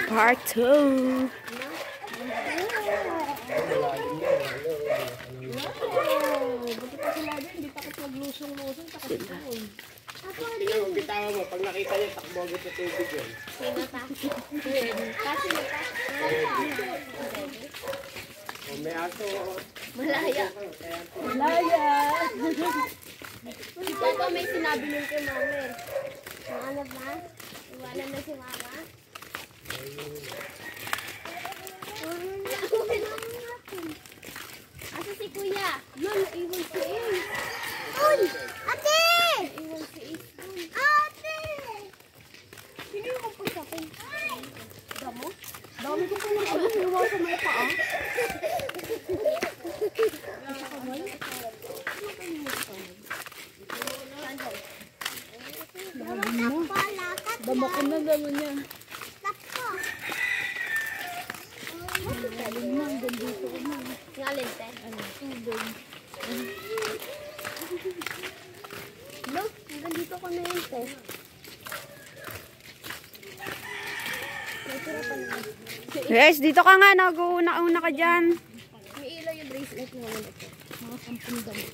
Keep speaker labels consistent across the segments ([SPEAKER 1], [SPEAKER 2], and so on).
[SPEAKER 1] Part 2.
[SPEAKER 2] Buti pa sila din, hindi takot maglusong-lusong, takot doon.
[SPEAKER 3] Tingnan mo, bitawa mo. Pag nakita niya, takbo agad sa tubig yan.
[SPEAKER 2] Sino takot? Kasi
[SPEAKER 3] Oh, may aso.
[SPEAKER 2] malaya.
[SPEAKER 1] Malaya.
[SPEAKER 2] Si Papa may sinabi nun kay Mama eh. Ano ba? Iwanan na si Mama? Asa si Kuya? Yun, naiwan si Ace. Uy! Ate! Naiwan si Ace dun. Ate! Sino yung kapag sa akin? Damo? Dami ko pa lang ano, iwan sa mga paa.
[SPEAKER 1] Dama ko na dama niya.
[SPEAKER 2] Nga lente. No, hanggang dito ko na yun, te.
[SPEAKER 1] Guys, dito ka nga. Nag-uuna-una ka dyan.
[SPEAKER 2] May ilaw yung bracelet mo naman ito. Mga 10 damo.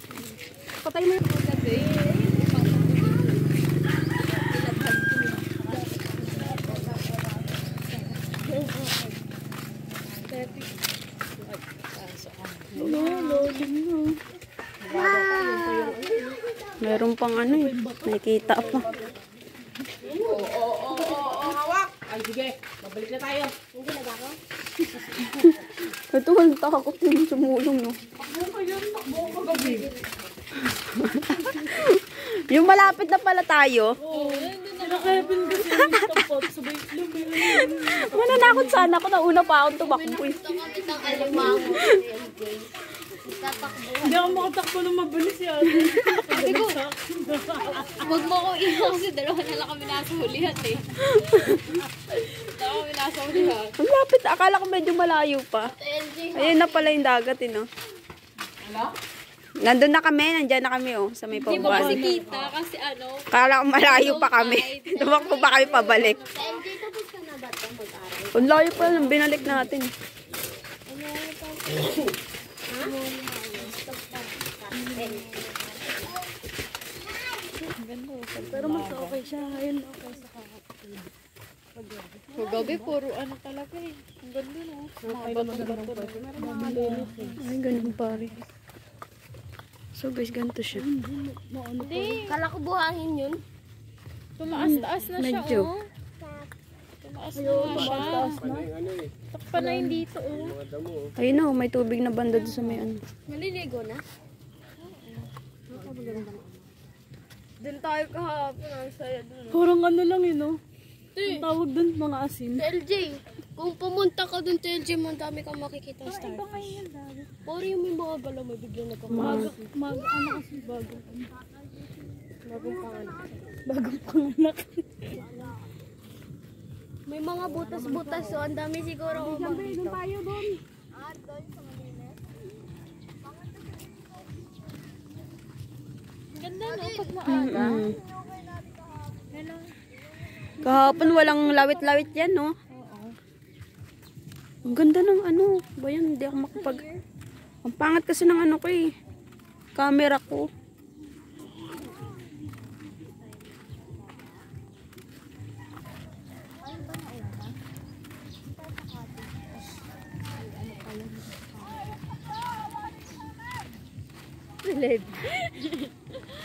[SPEAKER 1] Patay mo yung gabi. Meron pang ano eh. Nakikita pa.
[SPEAKER 3] Hawak! Ay, sige. Babalik na tayo.
[SPEAKER 2] Hindi na ba ako?
[SPEAKER 1] Ito ang takot yung sumulong no.
[SPEAKER 3] Takbo ka yan. Takbo ka gabi.
[SPEAKER 1] Yung malapit na pala tayo.
[SPEAKER 3] Kevin kasi yung tapot. Sabay lang.
[SPEAKER 1] Mananakot sana ako. Nauna pa akong tumakbo eh.
[SPEAKER 2] Ito kami ng alimango. Tatakbo.
[SPEAKER 3] Hindi ako makatakbo na mabilis yan.
[SPEAKER 2] Sabi ko, huwag mo akong ihaw kasi dalawa na lang kami nasa hulihan eh. Dalawa kami nasa hulihan.
[SPEAKER 1] Ang lapit. Akala ko medyo malayo pa.
[SPEAKER 2] LJ,
[SPEAKER 1] Ayun na pala yung dagat eh no. Nandun na kami. Nandyan na kami oh. Sa may
[SPEAKER 2] hindi mo kasi
[SPEAKER 1] pamban.
[SPEAKER 2] kita kasi ano.
[SPEAKER 1] Akala ko malayo pa kami. Tumakbo pa kami pabalik.
[SPEAKER 2] Sa LJ, tapos ka na ba ito mag-aral?
[SPEAKER 1] Ang layo pa lang. Binalik natin.
[SPEAKER 2] Pero mas okay siya. Ayun, okay sa kakapin. Kagabi, puro ano talaga eh. Ang ganda no.
[SPEAKER 1] Ay, ganun pare. So guys, ganito siya.
[SPEAKER 2] Hindi. Kala ko buhangin yun.
[SPEAKER 4] Tumaas-taas na siya,
[SPEAKER 1] Medyo.
[SPEAKER 4] oh. Tumaas na nga siya.
[SPEAKER 3] Ano eh.
[SPEAKER 4] Takpa na yun dito, oh.
[SPEAKER 3] Mga damo.
[SPEAKER 1] Ayun oh, may tubig na banda doon sa may ano.
[SPEAKER 2] Naliligo na?
[SPEAKER 4] Doon tayo kahapon, ang saya doon.
[SPEAKER 1] Parang ano lang yun oh. Ang tawag doon, mga asin.
[SPEAKER 2] Sa LJ, kung pumunta ka dun sa LJ, ang dami kang makikita sa
[SPEAKER 4] Iba
[SPEAKER 2] Starbucks.
[SPEAKER 4] ngayon, dami.
[SPEAKER 2] Puro yung may mga galaw, may biglang
[SPEAKER 1] Mga,
[SPEAKER 2] nagkakaroon.
[SPEAKER 4] Ano kasi bago.
[SPEAKER 2] Bagong pangalan.
[SPEAKER 4] Bagong panganak.
[SPEAKER 2] May mga butas-butas, so ang dami siguro umang dito.
[SPEAKER 4] tayo doon. Ganda, no? Pag maaga. Hello.
[SPEAKER 1] kahapon walang lawit-lawit yan no. Ang ganda ng ano. Ba yan, hindi ako makapag... Ang pangat kasi ng ano ko eh. Camera ko.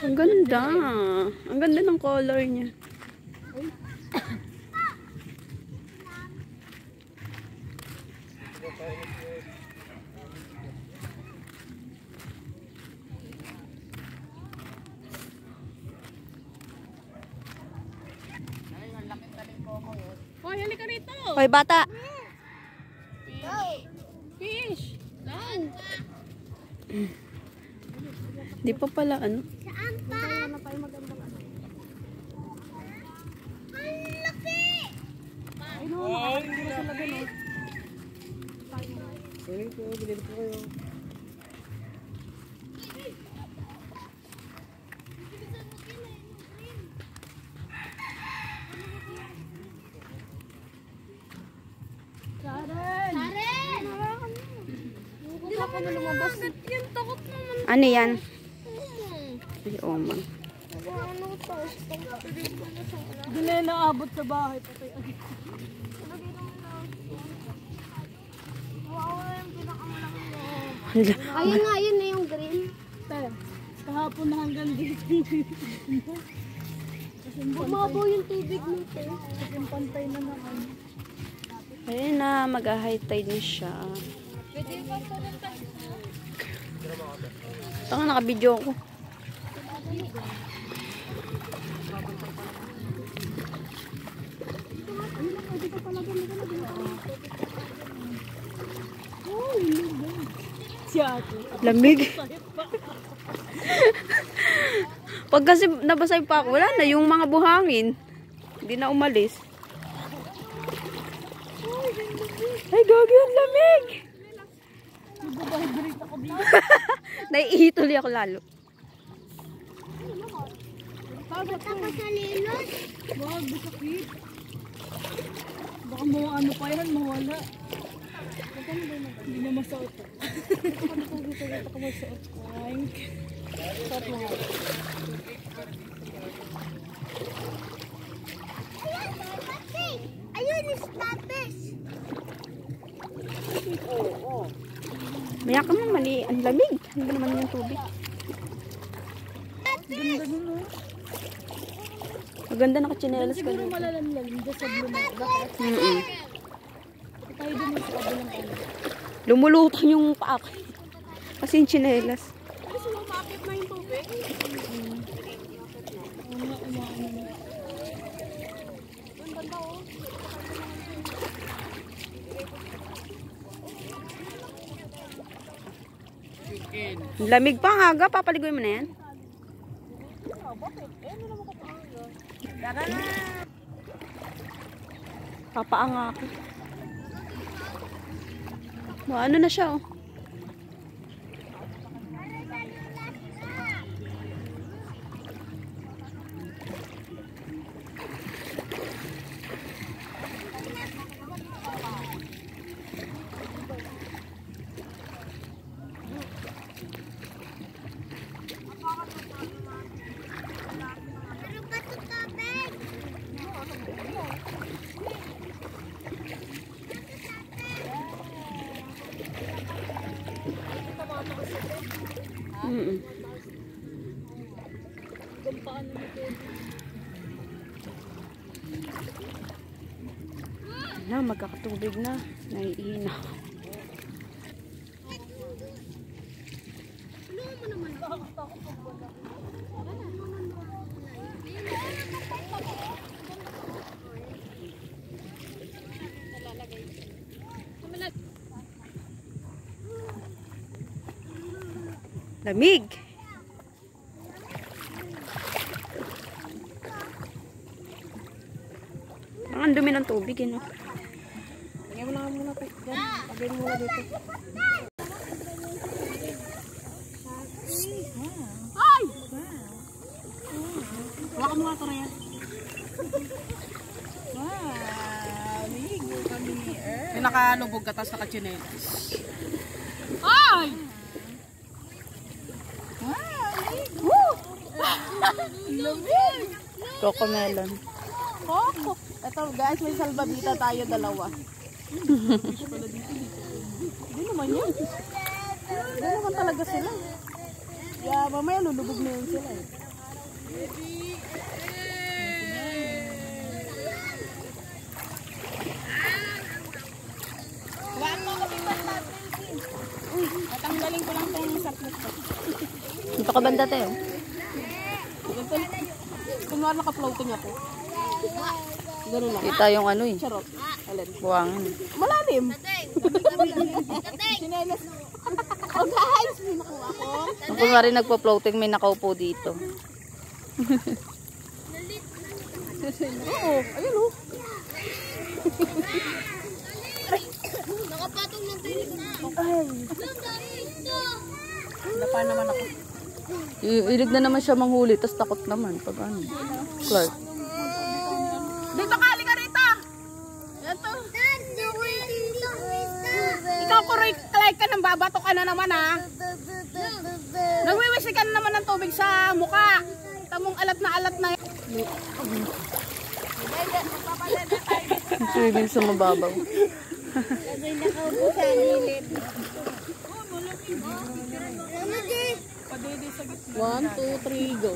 [SPEAKER 1] Ang ganda. Ang ganda ng color niya.
[SPEAKER 4] Hoy, halika rito.
[SPEAKER 1] Hoy bata.
[SPEAKER 4] Fish. Lang.
[SPEAKER 1] Di pa pala ano.
[SPEAKER 2] Saan pa? Ano pa yung magandang ano? Ang laki!
[SPEAKER 3] Ay, ko, bilhin ko kayo.
[SPEAKER 2] Karen! Hindi na kami lumabas. Yan, takot naman.
[SPEAKER 1] Ano yan? Ay, oh man.
[SPEAKER 2] Ano to?
[SPEAKER 4] Hindi na naabot sa bahay. Patay.
[SPEAKER 2] Ayun nga, yun na yung green.
[SPEAKER 4] Kahapon na hanggang dito.
[SPEAKER 2] Bumabaw yung tubig mo, te.
[SPEAKER 4] Kasi pantay na naman.
[SPEAKER 1] Ayun na, mag-high tide na siya.
[SPEAKER 2] Pwede ba ito ng tayo?
[SPEAKER 1] Tanga, naka-video ako.
[SPEAKER 4] Si ate.
[SPEAKER 1] Lamig. Pag kasi nabasay pa ako, wala na yung mga buhangin. Hindi na umalis. Ay, gagi, ang lamig!
[SPEAKER 4] Nag-vibrate ako dito.
[SPEAKER 1] Naiihituloy ako lalo.
[SPEAKER 2] Ba't ka pa sa lilos?
[SPEAKER 4] Wag, masakit. Baka mo ano pa yan, mawala. Hindi na masuot. Dito ka masuot. Suot mo nga.
[SPEAKER 2] Ayun, status.
[SPEAKER 1] Maya ka man, mali. Ang lamig. Ano ba naman yung tubig?
[SPEAKER 4] Ganda nun, no?
[SPEAKER 1] Maganda naka-chinelas ka
[SPEAKER 4] Siguro
[SPEAKER 1] dito.
[SPEAKER 4] malalamlam. Diyos sa blue na. Bakit? Tayo din sa kabilang ano.
[SPEAKER 1] Lumulutang yung paa ko. Kasi yung chinelas.
[SPEAKER 2] Gusto mo makakit na yung tubig?
[SPEAKER 1] Lamig pa nga aga. Papaligoy mo na yan. Papaanga ako. Ano na siya, oh. Na, magkakatubig na. Naiina. Lamig. Ang dumi ng tubig, no?
[SPEAKER 4] Lagyan mo na muna. Lagyan mo muna dito.
[SPEAKER 2] Ay!
[SPEAKER 4] Hawakan mo nga ito na yan. Wow! Ligo kami ni Earth. Yung nakalubog ka, tapos nakachinelas.
[SPEAKER 2] Ay!
[SPEAKER 1] Coco melon.
[SPEAKER 4] Coco. Ito guys, may salbabita tayo dalawa. Hindi naman yan. Hindi naman talaga sila. Yeah, mamaya lulubog na yun sila eh. Natanggalin ko lang itong saplat ko.
[SPEAKER 1] Ito ka banda tayo.
[SPEAKER 4] Kunwari naka-floating ako. Ganun lang.
[SPEAKER 1] Kita yung ano eh.
[SPEAKER 4] Charot. Alin?
[SPEAKER 1] Buwangan.
[SPEAKER 4] Malalim. Sinelas. Oh guys, may nakuha ko.
[SPEAKER 1] Kung nga rin nagpa-floating, may nakaupo dito.
[SPEAKER 4] Oo, ayun oh.
[SPEAKER 2] Nakapatong ng tinig na.
[SPEAKER 4] Ay. Napa naman ako.
[SPEAKER 1] Ilig na naman siya manghuli, tas takot naman pag ano. Clark.
[SPEAKER 4] Dito ka, halika rito. Yan to.
[SPEAKER 2] Dad,
[SPEAKER 4] Nagbabato ka na naman ha. Nagwiwisi ka na naman ng tubig sa muka. Tamong alat na.
[SPEAKER 1] Swimming sa mababaw.
[SPEAKER 2] Lagay nakaupo sa gilid.
[SPEAKER 4] 1, 2, 3, go.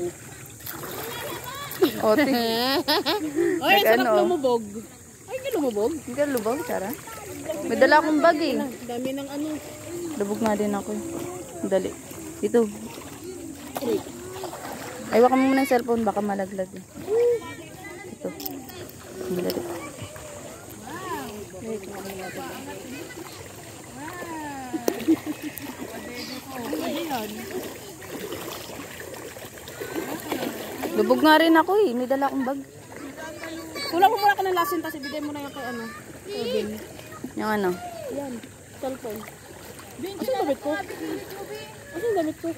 [SPEAKER 1] Ote.
[SPEAKER 4] Ay, ang sarap
[SPEAKER 1] Nag-ano?
[SPEAKER 4] lumubog. Ay, hindi lumubog.
[SPEAKER 1] Hindi ka lubog, Tara. May dala akong bag eh.
[SPEAKER 4] Dami ng ano.
[SPEAKER 1] Lubog nga din ako eh. Dali. Dito. Ay, waka mo muna yung cellphone. Baka malaglag eh. Ito. Dali. Lubog nga rin ako eh. May dala akong bag.
[SPEAKER 4] Kulang mo muna ka ng lasin, tapos ibigay mo na yung kay ano. Kevin.
[SPEAKER 1] Yung ano.
[SPEAKER 4] Yan. Cellphone. Asan damit ko? Asan damit ko?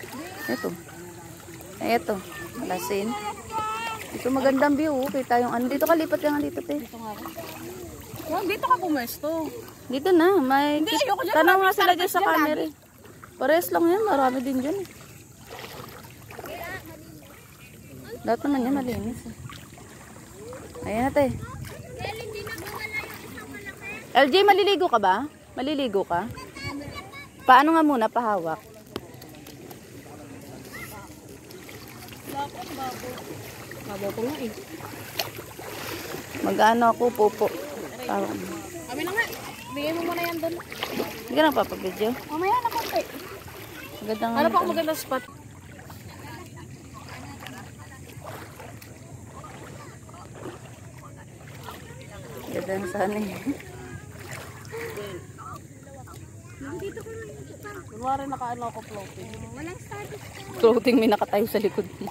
[SPEAKER 1] Ito. Ay, ito. Malasin. Ito magandang view. Kita yung ano. Dito ka, lipat ka nga dito, te.
[SPEAKER 4] Wow, dito ka pumesto.
[SPEAKER 1] Dito na. May...
[SPEAKER 4] Hindi, ayoko dyan.
[SPEAKER 1] Tanaw nga
[SPEAKER 4] Maraming
[SPEAKER 1] sila dyan sa
[SPEAKER 4] starfish dyan,
[SPEAKER 1] camera eh. Pares lang yan. Marami din dyan eh. Lahat naman yan malinis eh. Ayan na, te. LJ, maliligo ka ba? Maliligo ka? Paano nga muna? Pahawak.
[SPEAKER 4] Babaw ko nga eh.
[SPEAKER 1] Mag-ano ako, pupo. Pahawak mo.
[SPEAKER 4] Kami na nga. Bigay mo muna yan doon.
[SPEAKER 1] Hindi ka nagpapabidyo.
[SPEAKER 4] Mamaya na konti.
[SPEAKER 1] Maganda nga.
[SPEAKER 4] Ano pa ako maganda spot?
[SPEAKER 1] Ganda na sana eh.
[SPEAKER 4] Kunwari nakaano ako floating.
[SPEAKER 2] Walang status.
[SPEAKER 1] Clothing may nakatayo sa likod mo.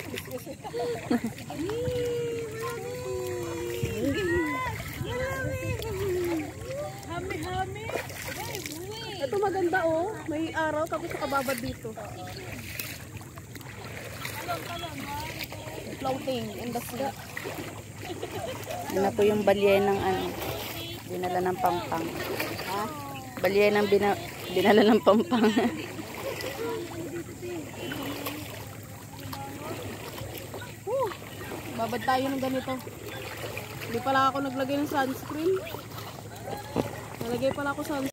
[SPEAKER 4] Ito maganda oh. May araw tapos nakababad dito. Floating in the sea.
[SPEAKER 1] Ano po yung balye ng ano? Dinala ng pampang.
[SPEAKER 4] Ha?
[SPEAKER 1] Balye ng dinala ng pampang.
[SPEAKER 4] Babad tayo ng ganito. Hindi pala ako naglagay ng sunscreen. Nalagay pala ako sunscreen.